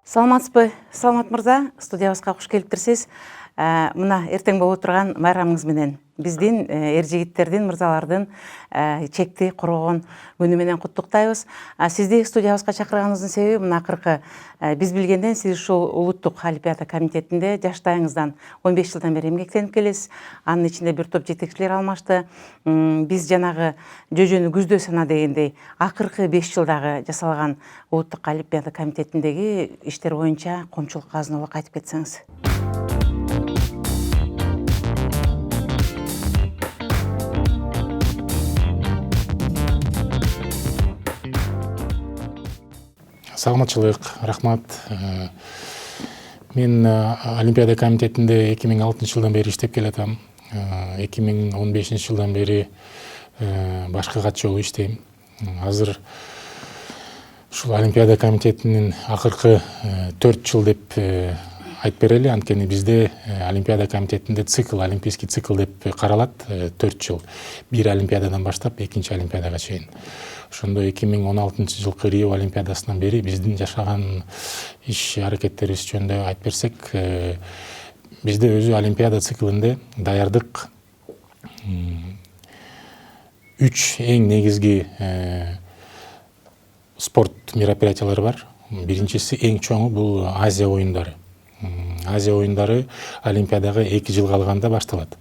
Саламатсызбы, Саламат мырза, студиябызга куш келиптирсиз. Мына эртең болуп турган байрамыңыз менен биздин эр жигиттердин, мырзалардын чекти коргогон күнү менен куттуктайбыз. Сизди студиябызга чакырганыбыздын себеби мына акыркы биз билгенден сиз ушул улуттук олимпиада комитетинде жаштайыңыздан 15 жылдан бери эмгектенип келесиз. Анын ичинде бир топ жетекчилер алмашты. Биз жанагы жөжөнү күздө сана дегендей акыркы 5 жылдагы жасалган улуттук олимпиада комитетиндеги иштер боюнча коомчулукка азын-аулак айтып кетсеңиз. Саламатчылык, рахмат. Мен Олимпиада комитетинде 2006 жылдан бери иштеп келатам. 2015 жылдан бери башкы катчы болуп иштейм. Азыр ушул Олимпиада комитетинин акыркы 4 жыл деп айтып берели, анткени бизде Олимпиада комитетинде цикл, олимпийский цикл деп каралат 4 жыл. Бир олимпиададан баштап экинчи олимпиадага чейин. Ошондо 2016 жылкы Рио олимпиадасынан бери биздин жашаган иш аракеттерибиз жөнүндө айтып берсек, бизде өзү олимпиада циклинде даярдык 3 эң негизги спорт мероприятиялары бар. Биринчиси эң чоңу бул Азия оюндары. Азия оюндары олимпиадага 2 жыл калганда башталат.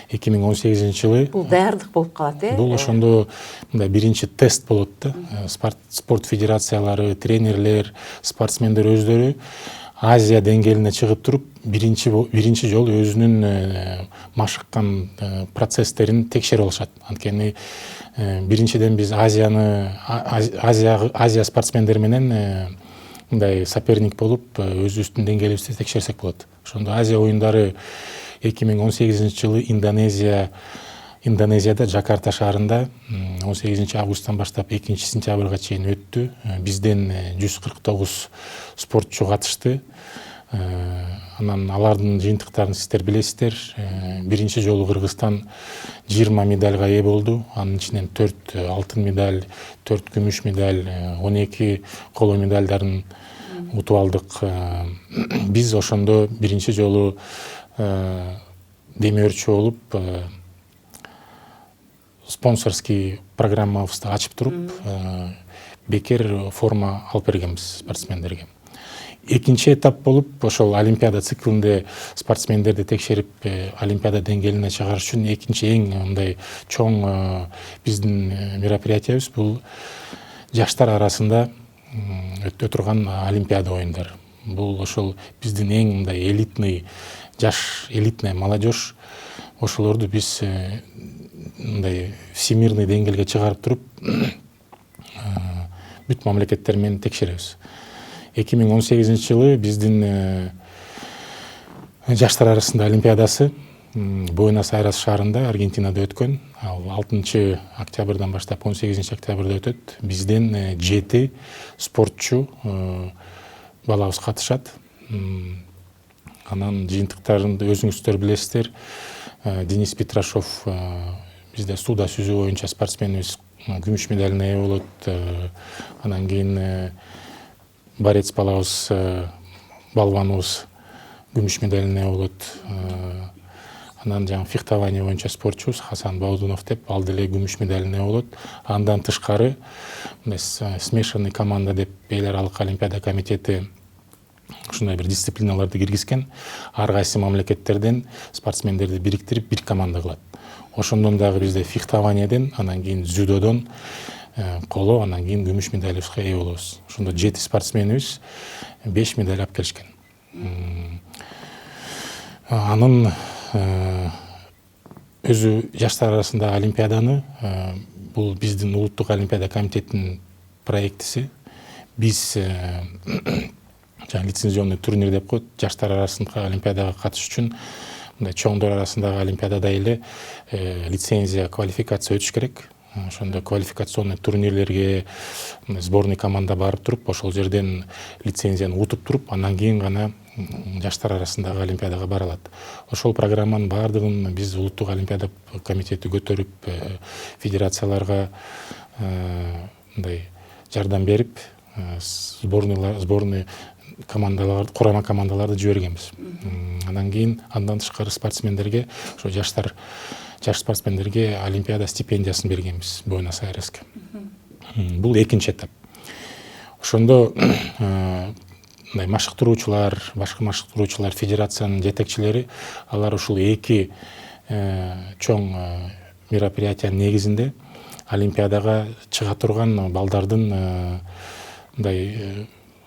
2018 жылы Бул даярдык болуп калат, бул ошондо биринчи тест болот да. Спорт федерациялары, тренерлер, спортсмендер өздөрү Азия деңгээлине чыгып туруп, биринчи жолу өзүнүн машыккан процесстерин текшерип алышат. Анткени биринчиден биз Азия спортсмендери менен мындай соперник болуп, өзүбүздүн деңгээлибизди текшерсек болот. Ошондо Азия оюндары 2018 жылы Индонезияда, Жакарта шаарында 18 августтан баштап 2 сентябрга чейин өттү. Бизден 149 спортчу катышты. Анан алардын жыйынтыктарын сиздер билесиздер. Биринчи жолу Кыргызстан 20 медальга ээ болду. Анын ичинен 4 алтын медаль, 4 күмүш медаль, 12 коло медальдарын утуп алдык. Биз ошондо биринчи жолу демиөрчү болуп, спонсорский программабызды ачып туруп, бекер форма алып бергенбиз спортсмендерге. Экинчи этап болуп, ошол олимпиада циклинде спортсмендерди текшерип, олимпиада деңгээлине чыгарыш үчүн экинчи эң мындай чоң биздин мероприятиябыз бул жаштар арасында өтө турган олимпиада оюндары. Бул ошол биздин эң мындай элитный жаш, элитная молодежь. Ошолорду биз мындай всемирный деңгээлге чыгарып туруп, бүт мамлекеттер менен текшеребиз. 2018 жылы биздин жаштар арасында олимпиадасы Буэнос-Айрес шаарында, Аргентинада өткөн. Ал 6 октябрдан баштап 18 октябрда өтөт. Бизден 7 спортчу балабыз катышат. Анан жыйынтыктарын өзүңүздөр билесиздер. Денис Петрашов бизде сууда сүзүү боюнча спортсменибиз күмүш медалына ээ болот. Анан кийин борец балабыз, балбаныбыз күмүш медалына ээ болот. Анан жаңы фехтование боюнча спортчубуз Хасан Баудунов деп, ал деле күмүш медалына ээ болот. Андан тышкары смешанный команда деп эл аралык олимпиада комитети ушундай бир дисциплиналарды киргизген. Ар кайсы мамлекеттерден спортсмендерди бириктирип бир команда кылат. Ошондон дагы бизде фехтованиеден, анан кийин дзюдодон коло, анан кийин күмүш медалыбызга ээ болобуз. Ошондо 7 спортсменибиз 5 медаль алып келишкен. Анын өзү жаштар арасында олимпиаданы бул биздин улуттук олимпиада комитетинин проектиси. Биз лицензионный турнир деп коет, жаштар арасында олимпиадага катышыш үчүн мындай чоңдор арасындагы олимпиадада эле лицензия, квалификация өтүш керек. Ошондо квалификационный турнирлерге сборный команда барып туруп, ошол жерден лицензияны утуп туруп, анан кийин гана жаштар арасындагы олимпиадага бара алат. Ошол программанын баардыгын биз улуттук олимпиада комитети көтөрүп, федерацияларга мындай жардам берип, сборный курама командаларды жибергенбиз. Андан кийин андан тышкары спортсмендерге, ошо жаш спортсмендерге олимпиада стипендиясын бергенбиз Буэнос Айреске. Бул экинчи этап. Ошондо машыктыруучулар, башка машыктыруучулар, федерациянын жетекчилери алар ушул эки чоң мероприятиянын негизинде олимпиадага чыга турган балдардын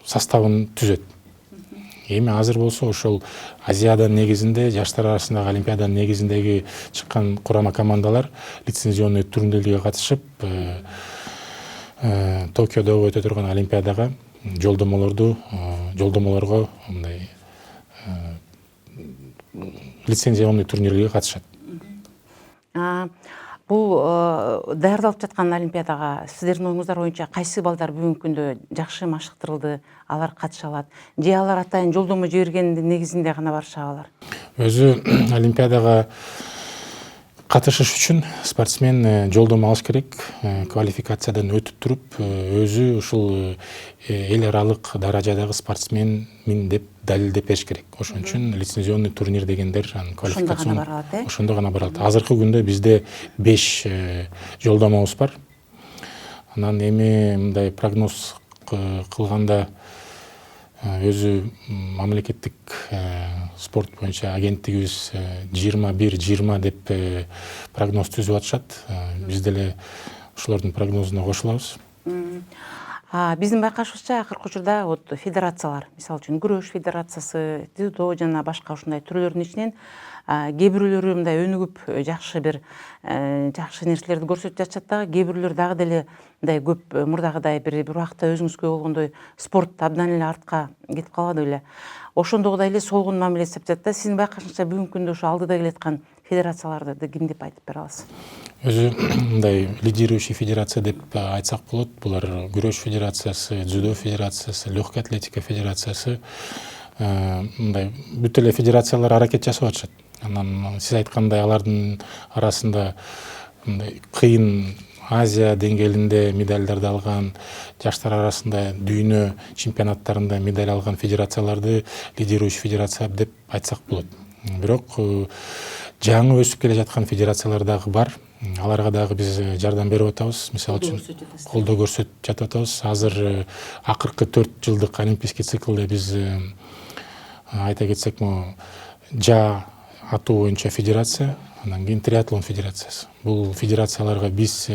составын түзөт. Эми азыр болсо ошол Азияданын негизинде, жаштар арасындагы олимпиаданын негизиндеги чыккан курама командалар лицензионный турнирлерге катышып, Токиодо өтө турган олимпиадага жолдомолорго лицензионный турнирлерге катышат. Бул даярдалып жаткан олимпиадага сиздердин оюңуздар боюнча кайсы балдар бүгүнкү күндө жакшы машыктырылды, алар катыша алат? Же алар атайын жолдомо жибергендин негизинде гана барышабы алар? Өзү олимпиадага катышыш үчүн спортсмен жолдомо алыш керек. Квалификациядан өтүп туруп, өзү ушул эл аралык даражадагы спортсменмин деп далилдеп бериш керек. Ошон үчүн лицензионный турнир дегендер квалификацион ошондо гана бара алат. Азыркы күндө бизде 5 жолдомобуз бар. Анан эми мындай прогноз кылганда өзү мамлекеттик спорт боюнча агенттигибиз 21-20 деп прогноз түзүп атышат. Биз деле ошолордун прогнозуна кошулабыз. Биздин байкашыбызча акыркы учурда федерациялар, мисалы үчүн күрөш федерациясы, дзюдо жана башка ушундай түрлөрдүн ичинен кээ бирөөлөрү мындай өнүгүп жакшы нерселерди көрсөтүп жатышат дагы, кээ бирөөлөр дагы деле мындай көп мурдагыдай бир убакта өзүңүзгө болгондой спорт абдан эле артка кетип калбады беле. Ошондогудай эле солгун мамиле жасап жатат да. Сиздин байкашыңызча бүгүнкү күндө ошо алдыда келаткан федерацияларды ким деп айтып бере аласыз? Өзү мындай лидирующий федерация деп айтсак болот. Булар күрөш федерациясы, дзюдо федерациясы, легкая атлетика федерациясы, мындай бүт эле федерациялар аракет жасап атышат. Анан сиз айткандай алардын арасында мындай кыйын Азия деңгээлинде медальдарды алган, жаштар арасында дүйнө чемпионаттарында медаль алган федерацияларды лидирующий федерация деп айтсак болот. Бирок жаңы өсүп келе жаткан федерациялар дагы бар. Аларга дагы биз жардам берип атабыз. Мисалы үчүн колдоо көрсөтүп жатып атабыз. Азыр акыркы 4 жылдык олимпийский циклде биз айта кетсек, жа атуу боюнча федерация, анан кийин триатлон федерациясы. Бул федерацияларга биз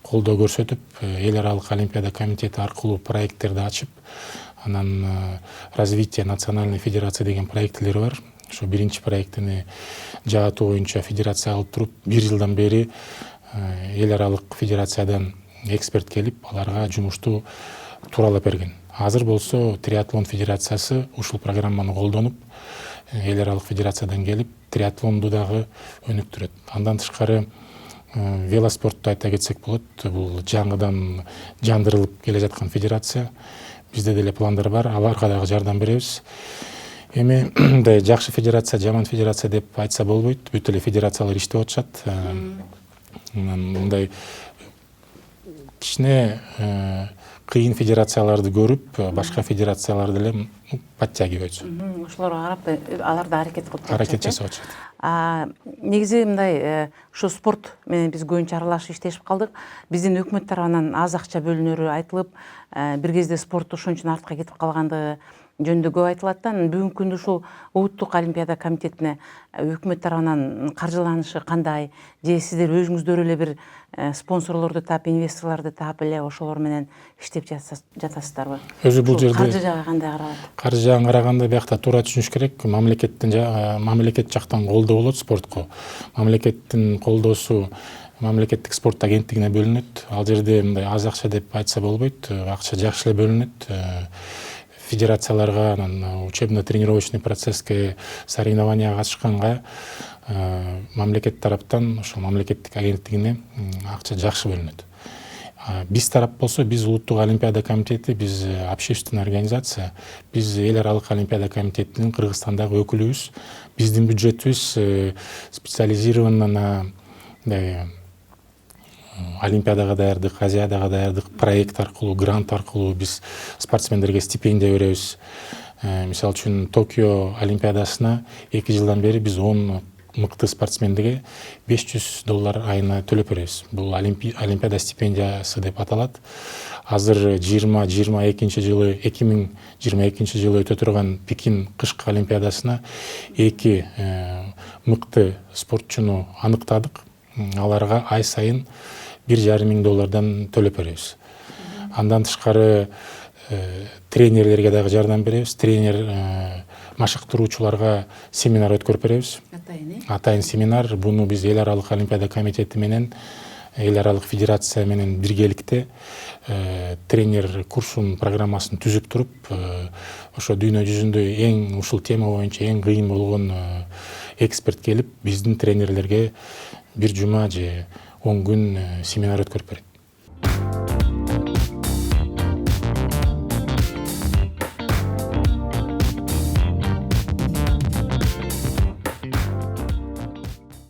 колдоо көрсөтүп, эл аралык олимпиада комитети аркылуу проекттерди ачып, анан развитие национальной федерации деген проекттери бар. Ошо биринчи проектини жа атуу боюнча федерация алып туруп, 1 жылдан бери эл аралык федерациядан эксперт келип, аларга жумушту тууралап берген. Азыр болсо триатлон федерациясы ушул программаны колдонуп, эл аралык федерациядан келип, триатлонду дагы өнүктүрөт. Андан тышкары велоспортту айта кетсек болот. Бул жаңыдан жандырылып келе жаткан федерация. Бизде деле пландар бар, аларга дагы жардам беребиз. Эми мындай жакшы федерация, жаман федерация деп айтса болбойт. Бүт эле федерациялар иштеп атышат. Мындай кичине кыйын федерацияларды көрүп, башка федерациялар деле подтягиваются. Ошолорго карап, алар да аракет кылып жатышат. Аракет жасап атышат. Негизи мындай ушу спорт менен биз көбүнчө аралашып иштешип калдык. Биздин өкмөт тарабынан аз акча бөлүнөрү айтылып, бир кезде спорт ошон үчүн артка кетип калгандыгы жөнүндө көп айтылат да. Бүгүнкү күндө ушул улуттук олимпиада комитетине өкмөт тарабынан каржыланышы кандай? Же сиздер өзүңүздөр эле бир спонсорлорду таап, инвесторлорду таап эле ошолор менен иштеп жатасыздарбы? Өзү бул жерде каржы жагы кандай каралат? Каржы жагын караганда биякта туура түшүнүш керек. Мамлекет жактан колдоо болот спортко. Мамлекеттин колдоосу мамлекеттик спорт агенттигине бөлүнөт. Ал жерде мындай аз акча деп айтса болбойт. Акча жакшы эле бөлүнөт. Федерацияларга, анан учебно-тренировочный процесске, соревнованияга катышканга мамлекет тараптан ошол мамлекеттик агенттигине акча жакшы бөлүнөт. Биз тарап болсо, биз улуттук олимпиада комитети, биз общественная организация, биз эл аралык олимпиада комитетинин Кыргызстандагы өкүлүбүз. Биздин бюджетибиз специализировано на олимпиадага даярдык, азиадага даярдык, проект аркылуу, грант аркылуу биз спортсмендерге стипендия беребиз. Мисалы үчүн Токио олимпиадасына 2 жылдан бери биз 10 мыкты спортсмендерге $500 айына төлөп беребиз. Бул олимпиада стипендиясы деп аталат. Азыр 2022 жылы өтө турган Пекин кышкы олимпиадасына 2 мыкты спортчуну аныктадык. Аларга ай сайын $1,500 төлөп беребиз. Андан тышкары тренерлерге дагы жардам беребиз. Тренер машыктыруучуларга семинар өткөрүп беребиз. Атайын семинар. Буну биз эл аралык олимпиада комитети менен, эл аралык федерация менен биргеликте тренер курсунун программасын түзүп туруп, ошо дүйнө жүзүндө эң ушул тема боюнча эң кыйын болгон эксперт келип, биздин тренерлерге 1 жума же 10 күн семинар өткөрүп берет.